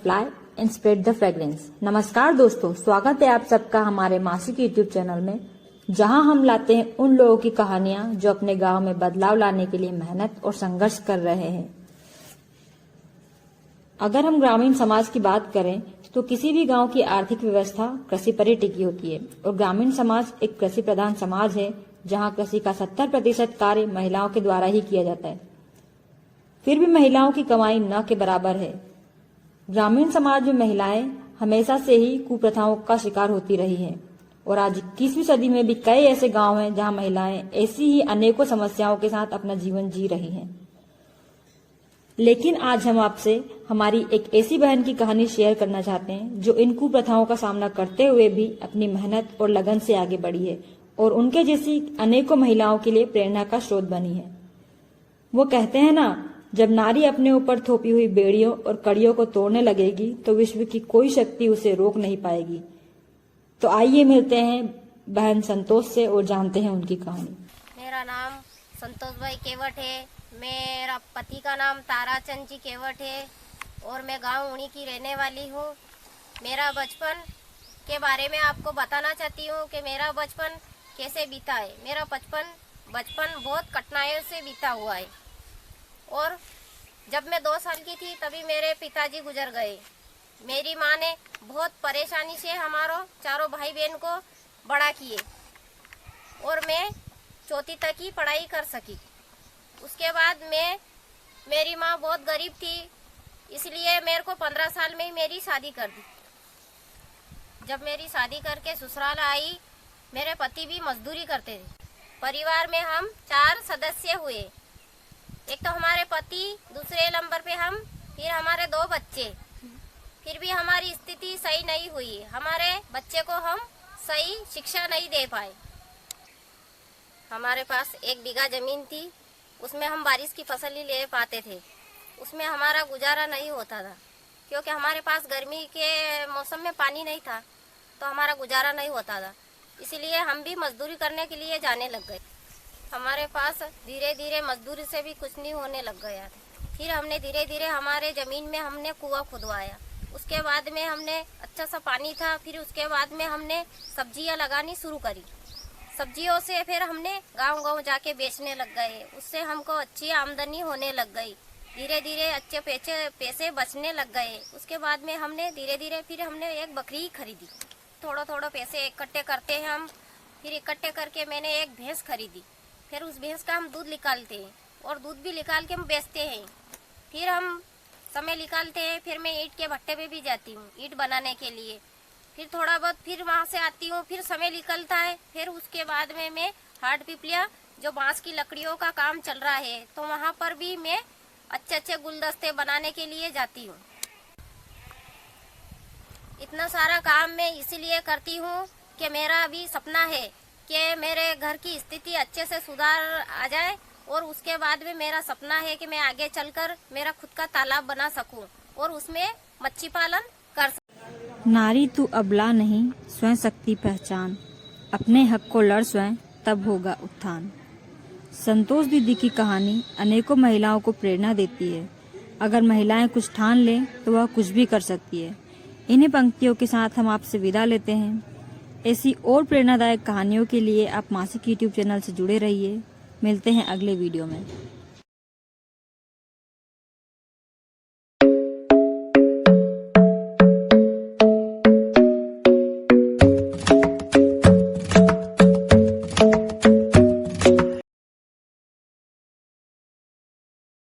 Butterfly and spread the fragrance. नमस्कार दोस्तों, स्वागत है आप सबका हमारे मासिक यूट्यूब चैनल में, जहां हम लाते हैं उन लोगों की कहानियां जो अपने गांव में बदलाव लाने के लिए मेहनत और संघर्ष कर रहे हैं। अगर हम ग्रामीण समाज की बात करें तो किसी भी गांव की आर्थिक व्यवस्था कृषि पर ही टिकी होती है और ग्रामीण समाज एक कृषि प्रधान समाज है, जहां कृषि का 70% कार्य महिलाओं के द्वारा ही किया जाता है। फिर भी महिलाओं की कमाई न के बराबर है। ग्रामीण समाज में महिलाएं हमेशा से ही कुप्रथाओं का शिकार होती रही हैं और आज 21वीं सदी में भी कई ऐसे गांव हैं जहां महिलाएं ऐसी ही अनेकों समस्याओं के साथ अपना जीवन जी रही हैं। लेकिन आज हम आपसे हमारी एक ऐसी बहन की कहानी शेयर करना चाहते हैं जो इन कुप्रथाओं का सामना करते हुए भी अपनी मेहनत और लगन से आगे बढ़ी है और उनके जैसी अनेकों महिलाओं के लिए प्रेरणा का स्रोत बनी है। वो कहते हैं ना, जब नारी अपने ऊपर थोपी हुई बेड़ियों और कड़ियों को तोड़ने लगेगी तो विश्व की कोई शक्ति उसे रोक नहीं पाएगी। तो आइए मिलते हैं बहन संतोष से और जानते हैं उनकी कहानी। मेरा नाम संतोष भाई केवट है। मेरा पति का नाम ताराचंद जी केवट है और मैं गांव उड़ी की रहने वाली हूँ। मेरा बचपन के बारे में आपको बताना चाहती हूँ कि मेरा बचपन कैसे बीता है। मेरा बचपन बहुत कठिनाइयों से बीता हुआ है और जब मैं 2 साल की थी तभी मेरे पिताजी गुजर गए। मेरी माँ ने बहुत परेशानी से हमारो चारों भाई बहन को बड़ा किए और मैं 4वीं तक की पढ़ाई कर सकी। उसके बाद मेरी माँ बहुत गरीब थी, इसलिए मेरे को 15 साल में ही मेरी शादी कर दी। जब मेरी शादी करके ससुराल आई, मेरे पति भी मजदूरी करते थे। परिवार में हम 4 सदस्य हुए। एक तो हमारे पति, दूसरे नंबर पे हम, फिर हमारे 2 बच्चे। फिर भी हमारी स्थिति सही नहीं हुई। हमारे बच्चे को हम सही शिक्षा नहीं दे पाए। हमारे पास 1 बीघा जमीन थी, उसमें हम बारिश की फसल ही ले पाते थे। उसमें हमारा गुजारा नहीं होता था क्योंकि हमारे पास गर्मी के मौसम में पानी नहीं था, तो हमारा गुजारा नहीं होता था। इसीलिए हम भी मजदूरी करने के लिए जाने लग गए। हमारे पास धीरे धीरे मजदूरी से भी कुछ नहीं होने लग गया था। फिर हमने धीरे धीरे हमारे ज़मीन में हमने कुआं खुदवाया। उसके बाद में हमने अच्छा सा पानी था। फिर उसके बाद में हमने सब्जियां लगानी शुरू करी। सब्जियों से फिर हमने गांव-गांव जाके बेचने लग गए। उससे हमको अच्छी आमदनी होने लग गई। धीरे धीरे अच्छे पैसे बचने लग गए। उसके बाद में हमने धीरे धीरे फिर हमने एक बकरी खरीदी। थोड़ा पैसे इकट्ठे करते हैं हम। फिर इकट्ठे करके मैंने एक भैंस खरीदी। फिर उस भैंस का हम दूध निकालते हैं और दूध भी निकाल के हम बेचते हैं। फिर हम समय निकालते हैं। फिर मैं ईंट के भट्टे पे भी जाती हूँ ईंट बनाने के लिए। फिर थोड़ा बहुत फिर वहाँ से आती हूँ। फिर समय निकलता है। फिर उसके बाद में मैं हाट पिपलिया जो बांस की लकड़ियों का काम चल रहा है, तो वहाँ पर भी मैं अच्छे गुलदस्ते बनाने के लिए जाती हूँ। इतना सारा काम मैं इसीलिए करती हूँ कि मेरा भी सपना है कि मेरे घर की स्थिति अच्छे से सुधार आ जाए और उसके बाद में मेरा सपना है कि मैं आगे चलकर मेरा खुद का तालाब बना सकूं और उसमें मच्छी पालन कर सकूं। नारी तू अबला नहीं, स्वयं शक्ति पहचान, अपने हक को लड़ स्वयं, तब होगा उत्थान। संतोष दीदी की कहानी अनेकों महिलाओं को प्रेरणा देती है। अगर महिलाएं कुछ ठान लें तो वह कुछ भी कर सकती है। इन्हीं पंक्तियों के साथ हम आपसे विदा लेते हैं। ऐसी और प्रेरणादायक कहानियों के लिए आप मासिक यूट्यूब चैनल से जुड़े रहिए। मिलते हैं अगले वीडियो में।